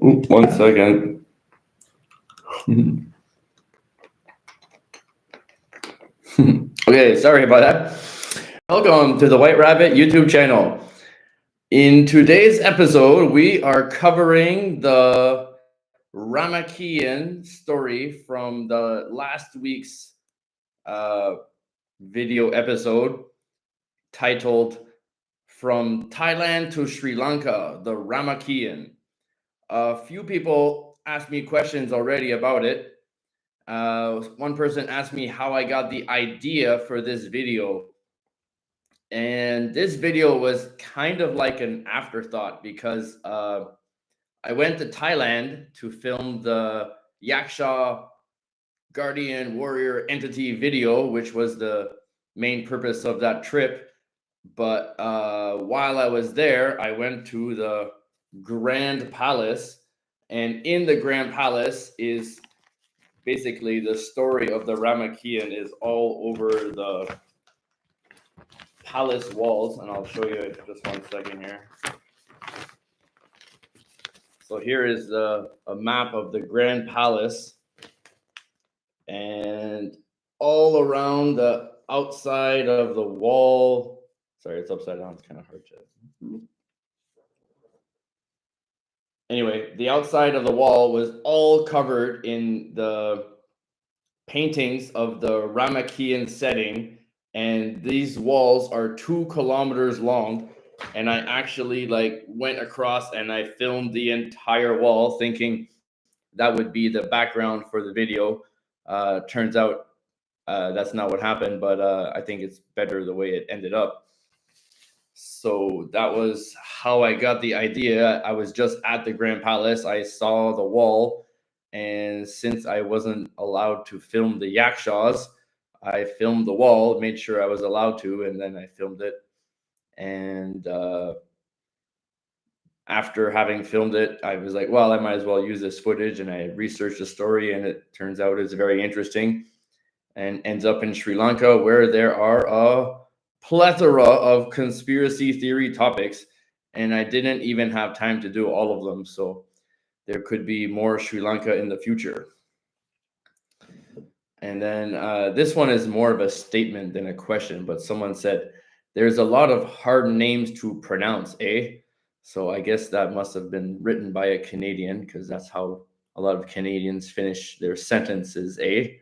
1 second. Okay, sorry about that. Welcome to the White Rabbit YouTube channel. In today's episode, we are covering the Ramakien story from the last week's video episode titled From Thailand to Sri Lanka, the Ramakien. A few people asked me questions already about it. One person asked me how I got the idea for this video. And this video was kind of like an afterthought because I went to Thailand to film the Yaksha Guardian Warrior Entity video, which was the main purpose of that trip. But while I was there, I went to the Grand Palace, and in the Grand Palace is basically the story of the Ramakien is all over the palace walls, and I'll show you just 1 second here. So here is a map of the Grand Palace, and all around the outside of the wall. Sorry, it's upside down. It's kind of hard to. Anyway, the outside of the wall was all covered in the paintings of the Ramakien setting, and these walls are 2 kilometers long. And I actually went across and I filmed the entire wall, thinking that would be the background for the video. Turns out that's not what happened, but I think it's better the way it ended up. So that was how I got the idea. I was just at the Grand Palace. I saw the wall, and since I wasn't allowed to film the Yakshas, I filmed the wall, made sure I was allowed to, and then I filmed it. And after having filmed it, I was like, well, I might as well use this footage, and I researched the story, and it turns out it's very interesting, and ends up in Sri Lanka, where there are a plethora of conspiracy theory topics, and I didn't even have time to do all of them, so there could be more Sri Lanka in the future. And then this one is more of a statement than a question, but someone said, there's a lot of hard names to pronounce, eh? So I guess that must have been written by a Canadian, because that's how a lot of Canadians finish their sentences, eh?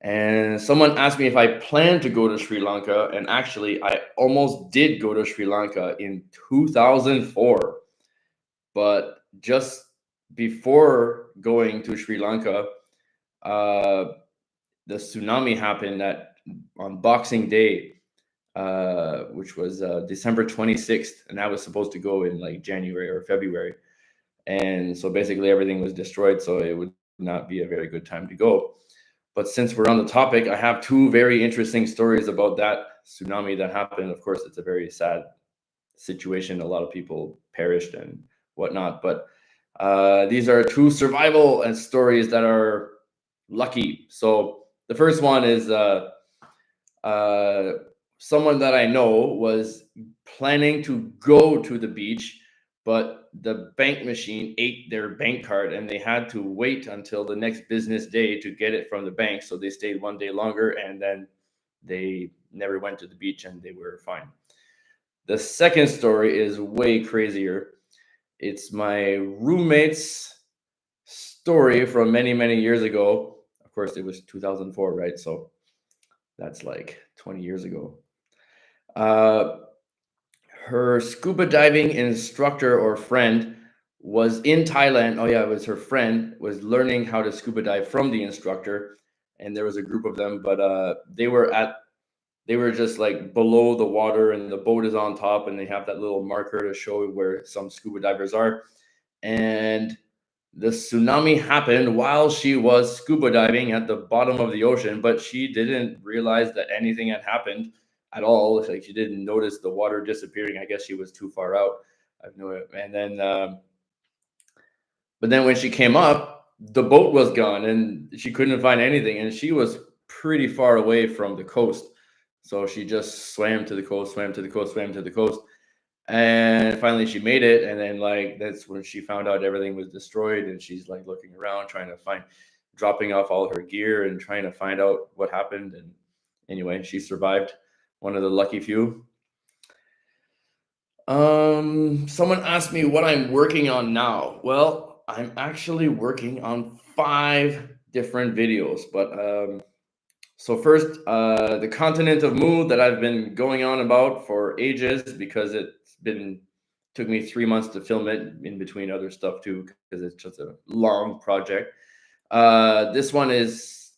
And someone asked me if I plan to go to Sri Lanka, and actually I almost did go to Sri Lanka in 2004. But just before going to Sri Lanka, the tsunami happened on Boxing Day, which was December 26th, and I was supposed to go in January or February. And so basically everything was destroyed, so it would not be a very good time to go. But since we're on the topic, I have 2 very interesting stories about that tsunami that happened. Of course, it's a very sad situation. A lot of people perished and whatnot. But these are 2 survival and stories that are lucky. So the first one is someone that I know was planning to go to the beach, but the bank machine ate their bank card, and they had to wait until the next business day to get it from the bank. So they stayed 1 day longer, and then they never went to the beach, and they were fine. The second story is way crazier. It's my roommate's story from many, many years ago. Of course, it was 2004, right? So that's 20 years ago. Her scuba diving instructor or friend was in Thailand. Oh yeah, it was her friend was learning how to scuba dive from the instructor, and there was a group of them, but they were just below the water, and the boat is on top, and they have that little marker to show where some scuba divers are. And the tsunami happened while she was scuba diving at the bottom of the ocean, but she didn't realize that anything had happened at all. She didn't notice the water disappearing. I guess she was too far out. I've no. And then, but then when she came up, the boat was gone, and she couldn't find anything. And she was pretty far away from the coast, so she just swam to the coast, swam to the coast, swam to the coast. And finally she made it, and then like that's when she found out everything was destroyed, and she's like looking around trying to find, dropping off all her gear and trying to find out what happened. And anyway, she survived, one of the lucky few. Someone asked me what I'm working on now. Well, I'm actually working on 5 different videos, but so first, the continent of Mu that I've been going on about for ages, because it's been, took me 3 months to film it in between other stuff too, because it's just a long project. This one is,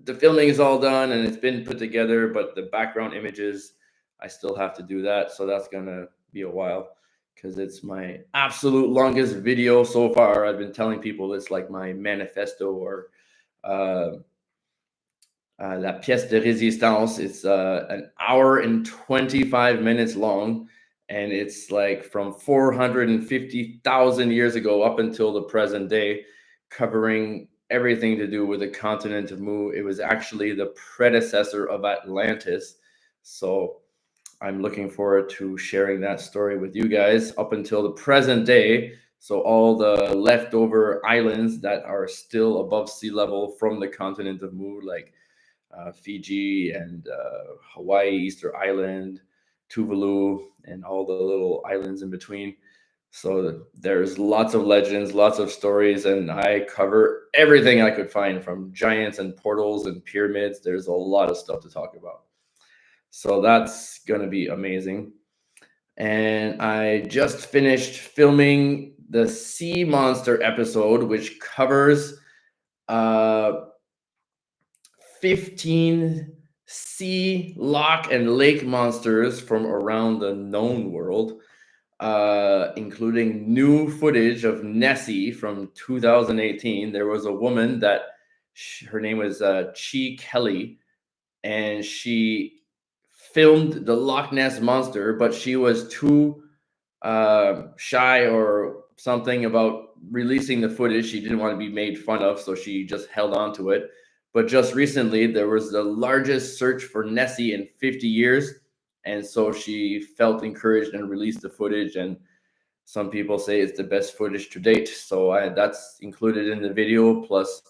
the filming is all done and it's been put together, but the background images, I still have to do that. So that's gonna be a while, because it's my absolute longest video so far. I've been telling people it's like my manifesto, or uh, La pièce de résistance. It's an hour and 25 minutes long, and it's like from 450,000 years ago up until the present day, covering everything to do with the continent of Mu. It was actually the predecessor of Atlantis. So I'm looking forward to sharing that story with you guys up until the present day. So all the leftover islands that are still above sea level from the continent of Mu, like Fiji and Hawaii, Easter Island, Tuvalu, and all the little islands in between. So there's lots of legends, lots of stories, and I cover everything I could find, from giants and portals and pyramids. There's a lot of stuff to talk about. So that's going to be amazing. And I just finished filming the sea monster episode, which covers uh, 15 sea, loch, and lake monsters from around the known world, including new footage of Nessie from 2018. There was a woman that, her name was Chi Kelly, and she filmed the Loch Ness monster, but she was too shy or something about releasing the footage. She didn't want to be made fun of, so she just held on to it. But just recently, there was the largest search for Nessie in 50 years. And so she felt encouraged and released the footage. And some people say it's the best footage to date. So that's included in the video, plus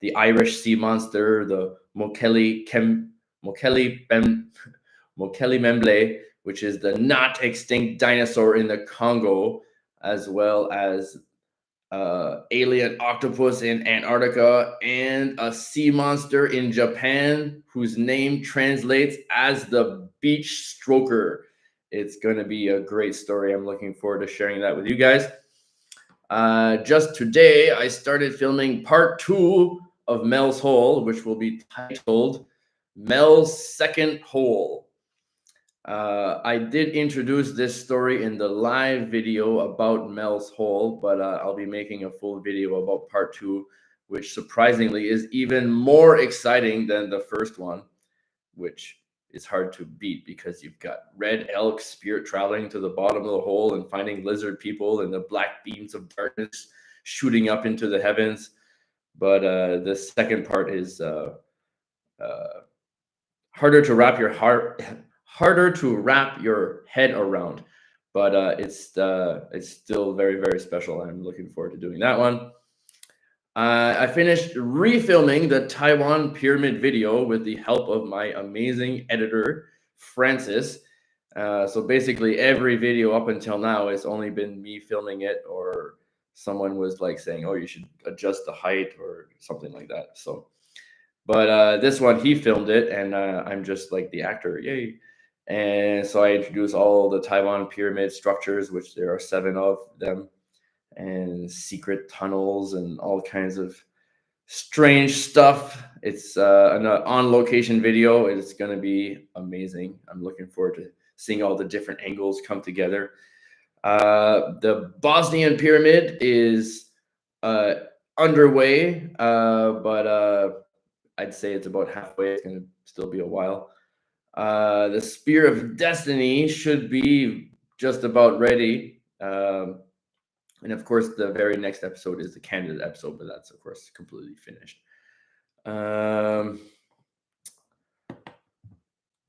the Irish sea monster, the Mokele Memble, which is the not extinct dinosaur in the Congo, as well as alien octopus in Antarctica, and a sea monster in Japan whose name translates as the beach stroker. It's going to be a great story. I'm looking forward to sharing that with you guys. Just today, I started filming part 2 of Mel's Hole, which will be titled Mel's Second Hole. I did introduce this story in the live video about Mel's Hole, but I'll be making a full video about part 2, which surprisingly is even more exciting than the first one, which is hard to beat because you've got red elk spirit traveling to the bottom of the hole and finding lizard people and the black beams of darkness shooting up into the heavens. But the second part is harder to wrap your head around, but it's still very, very special. I'm looking forward to doing that one. I finished refilming the Taiwan pyramid video with the help of my amazing editor, Francis. So basically every video up until now has only been me filming it, or someone was like saying, oh, you should adjust the height or something like that. So, but this one, he filmed it, and I'm just like the actor, yay. And so I introduced all the Taiwan pyramid structures, which there are 7 of them, and secret tunnels and all kinds of strange stuff. It's an on-location video. It's going to be amazing. I'm looking forward to seeing all the different angles come together. The Bosnian pyramid is underway, but I'd say it's about halfway. It's going to still be a while. The Spear of Destiny should be just about ready. And of course, the very next episode is the candidate episode, but that's, of course, completely finished.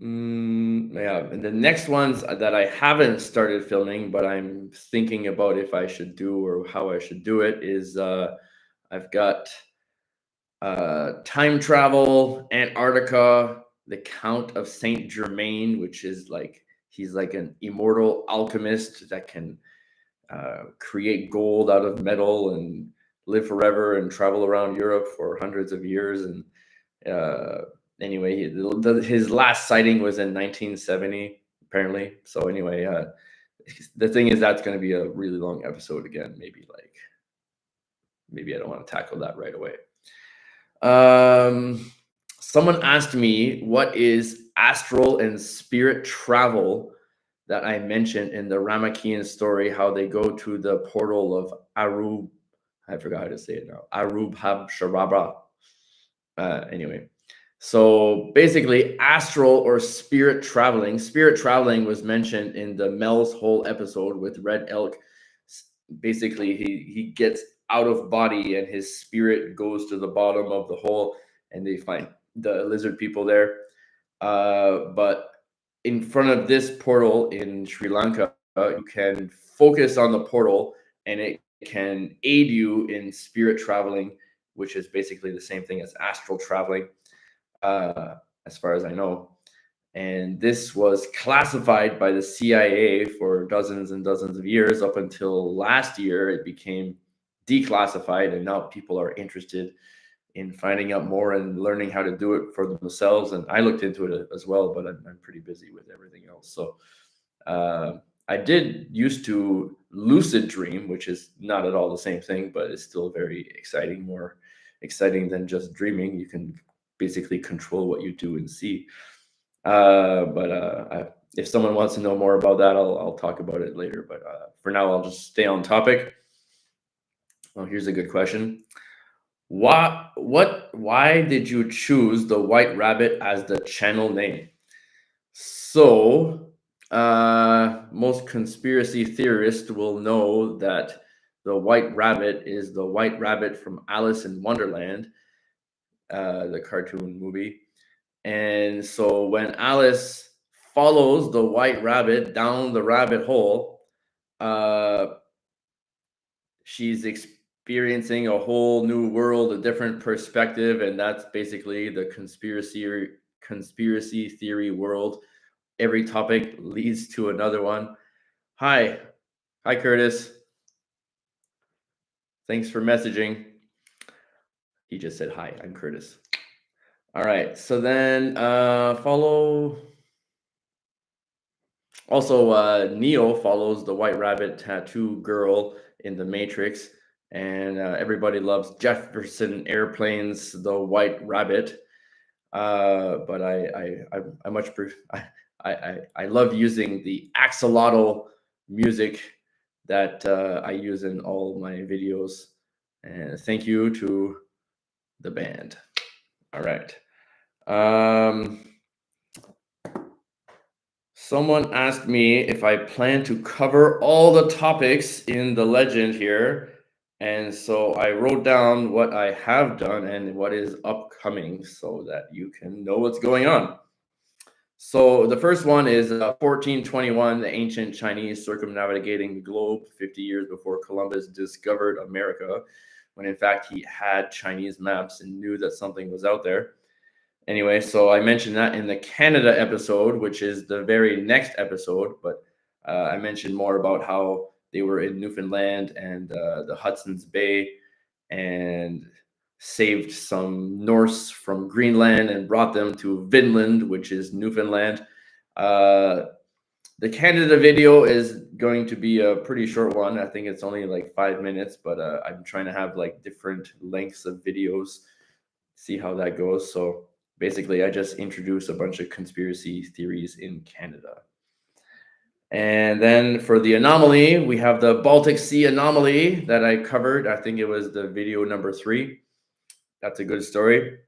Yeah, and the next ones that I haven't started filming, but I'm thinking about if I should do or how I should do it is I've got time travel, Antarctica, the Count of Saint Germain, which is like he's like an immortal alchemist that can create gold out of metal and live forever and travel around Europe for hundreds of years. And uh, anyway, his last sighting was in 1970, apparently. So anyway, the thing is that's going to be a really long episode again. Maybe I don't want to tackle that right away. Um, Someone asked me what is astral and spirit travel that I mentioned in the Ramakien story, how they go to the portal of Arub. I forgot how to say it now. Arub Hab Sharabra. Anyway, so basically, astral or spirit traveling. Spirit traveling was mentioned in the Mel's Hole episode with Red Elk. Basically, he gets out of body and his spirit goes to the bottom of the hole, and they find the lizard people there. But in front of this portal in Sri Lanka, you can focus on the portal, and it can aid you in spirit traveling, which is basically the same thing as astral traveling, as far as I know. And this was classified by the CIA for dozens and dozens of years up until last year. It became declassified, and now people are interested in finding out more and learning how to do it for themselves. And I looked into it as well, but I'm pretty busy with everything else. So uh, I did used to lucid dream, which is not at all the same thing, but it's still very exciting, more exciting than just dreaming. You can basically control what you do and see. If someone wants to know more about that, I'll talk about it later. But for now, I'll just stay on topic. Oh, here's a good question. Why did you choose the White Rabbit as the channel name? So, most conspiracy theorists will know that the White Rabbit is the White Rabbit from Alice in Wonderland, the cartoon movie. And so when Alice follows the White Rabbit down the rabbit hole, uh, she's experiencing a whole new world, a different perspective, and that's basically the conspiracy theory world. Every topic leads to another one. Hi, Curtis. Thanks for messaging. He just said hi. I'm Curtis. All right. So then follow. Also, Neo follows the White Rabbit tattoo girl in the Matrix, and everybody loves Jefferson Airplane's The White Rabbit. But I much I love using the axolotl music that I use in all my videos. And thank you to the band. All right. Someone asked me if I plan to cover all the topics in the legend here. And so I wrote down what I have done and what is upcoming so that you can know what's going on. So the first one is 1421, the ancient Chinese circumnavigating the globe 50 years before Columbus discovered America, when in fact he had Chinese maps and knew that something was out there. Anyway, so I mentioned that in the Canada episode, which is the very next episode, but I mentioned more about how they were in Newfoundland and the Hudson's Bay and saved some Norse from Greenland and brought them to Vinland, which is Newfoundland. The Canada video is going to be a pretty short one. I think it's only like 5 minutes, but I'm trying to have like different lengths of videos, see how that goes. So basically, I just introduce a bunch of conspiracy theories in Canada. And then for the anomaly, we have the Baltic Sea anomaly that I covered. I think it was the video number 3. That's a good story.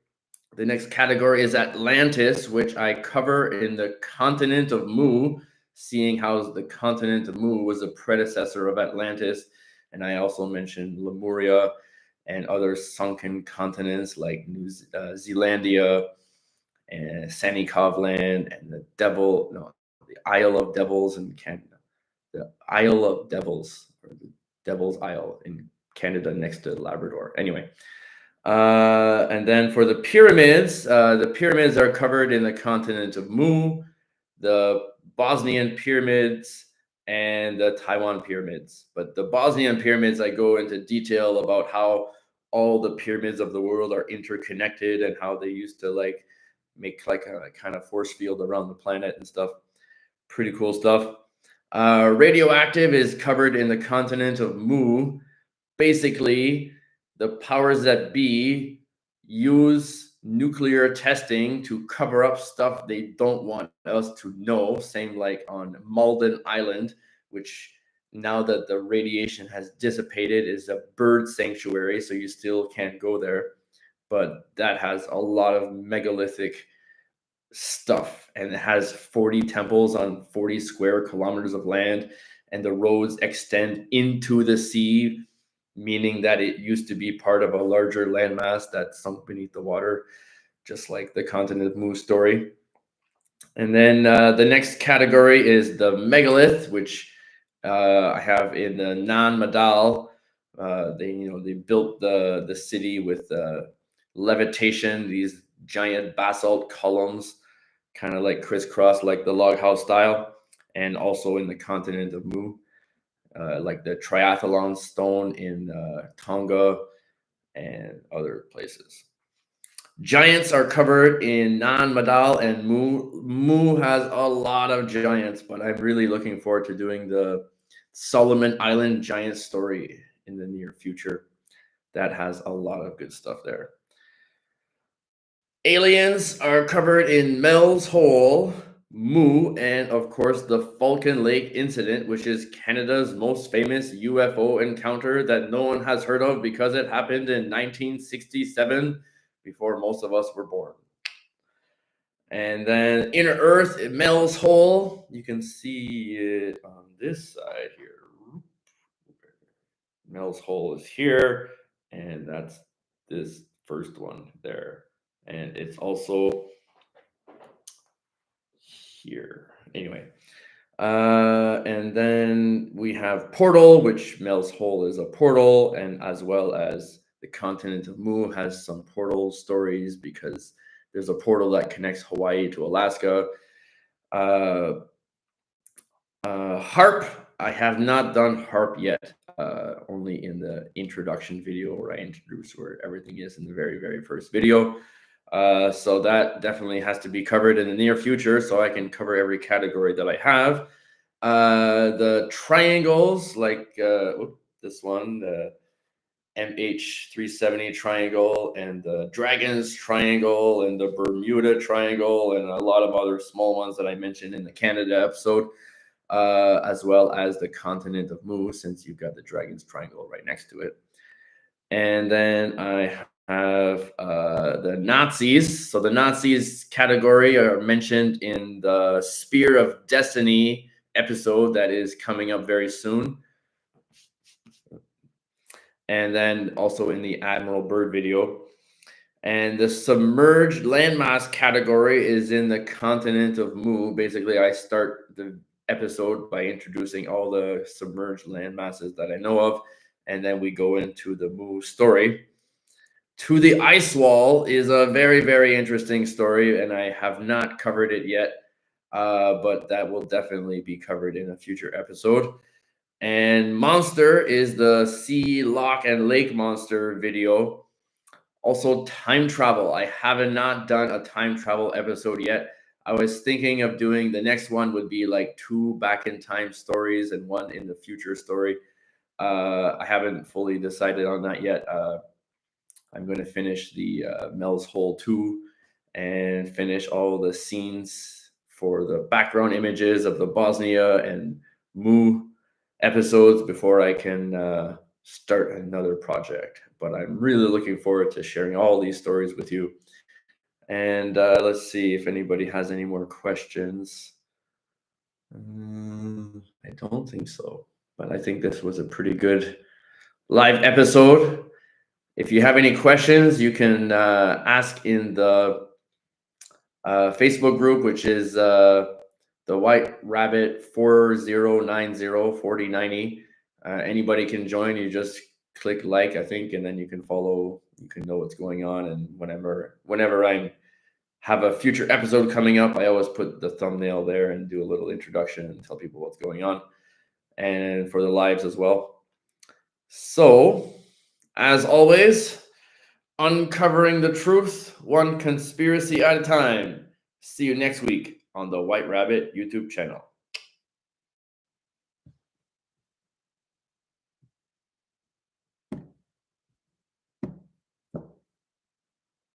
The next category is Atlantis, which I cover in the continent of Mu, seeing how the continent of Mu was a predecessor of Atlantis. And I also mentioned Lemuria and other sunken continents like Zealandia and Sandy Kovland, and the Isle of Devils in Canada, the Isle of Devils, or the Devil's Isle in Canada next to Labrador. Anyway, and then for the pyramids are covered in the continent of Mu, the Bosnian pyramids, and the Taiwan pyramids. But the Bosnian pyramids, I go into detail about how all the pyramids of the world are interconnected and how they used to like make like a kind of force field around the planet and stuff. Pretty cool stuff. Radioactive is covered in the continent of Mu. Basically, the powers that be use nuclear testing to cover up stuff they don't want us to know. Same like on Malden Island, which now that the radiation has dissipated is a bird sanctuary, so you still can't go there. But that has a lot of megalithic stuff, and it has 40 temples on 40 square kilometers of land, and the roads extend into the sea, meaning that it used to be part of a larger landmass that sunk beneath the water, just like the continent of Mu story. And then the next category is the megalith, which I have in the Nan Madal. They built the city with levitation, these giant basalt columns, kind of like crisscross, like the log house style, and also in the continent of Mu, like the triathlon stone in Tonga and other places. Giants are covered in Nan Madal and Mu. Mu has a lot of giants, but I'm really looking forward to doing the Solomon Island giant story in the near future. That has a lot of good stuff there. Aliens are covered in Mel's Hole, Mu, and of course the Falcon Lake incident, which is Canada's most famous UFO encounter that no one has heard of because it happened in 1967, before most of us were born. And then Inner Earth, Mel's Hole, you can see it on this side here. Mel's Hole is here, and that's this first one there. And it's also here. Anyway, and then we have Portal, which Mel's Hole is a portal, and as well as the continent of Mu has some portal stories because there's a portal that connects Hawaii to Alaska. Harp, I have not done Harp yet, only in the introduction video where I introduce where everything is in the very, very first video. So that definitely has to be covered in the near future so I can cover every category that I have. The triangles, like this one, the MH370 triangle, and the Dragons triangle, and the Bermuda triangle, and a lot of other small ones that I mentioned in the Canada episode, as well as the continent of Mu, since you've got the Dragons triangle right next to it. And then I have the Nazis. So the Nazis category are mentioned in the Spear of Destiny episode that is coming up very soon. And then also in the Admiral Byrd video. And the submerged landmass category is in the continent of Mu. Basically, I start the episode by introducing all the submerged landmasses that I know of, and then we go into the Mu story. To the Ice Wall is a very, very interesting story, and I have not covered it yet, but that will definitely be covered in a future episode. And Monster is the Sea, Loch, and Lake Monster video. Also, time travel. I have not done a time travel episode yet. I was thinking of doing the next one would be like 2 back in time stories and 1 in the future story. I haven't fully decided on that yet. I'm going to finish the Mel's Hole 2 and finish all the scenes for the background images of the Bosnia and Mu episodes before I can start another project. But I'm really looking forward to sharing all these stories with you. And let's see if anybody has any more questions. I don't think so, but I think this was a pretty good live episode. If you have any questions, you can ask in the Facebook group, which is the White Rabbit 40904090. Anybody can join. You just click like, I think, and then you can follow. You can know what's going on, and whenever I have a future episode coming up, I always put the thumbnail there and do a little introduction and tell people what's going on, and for the lives as well. So, as always, uncovering the truth, one conspiracy at a time. See you next week on the White Rabbit YouTube channel.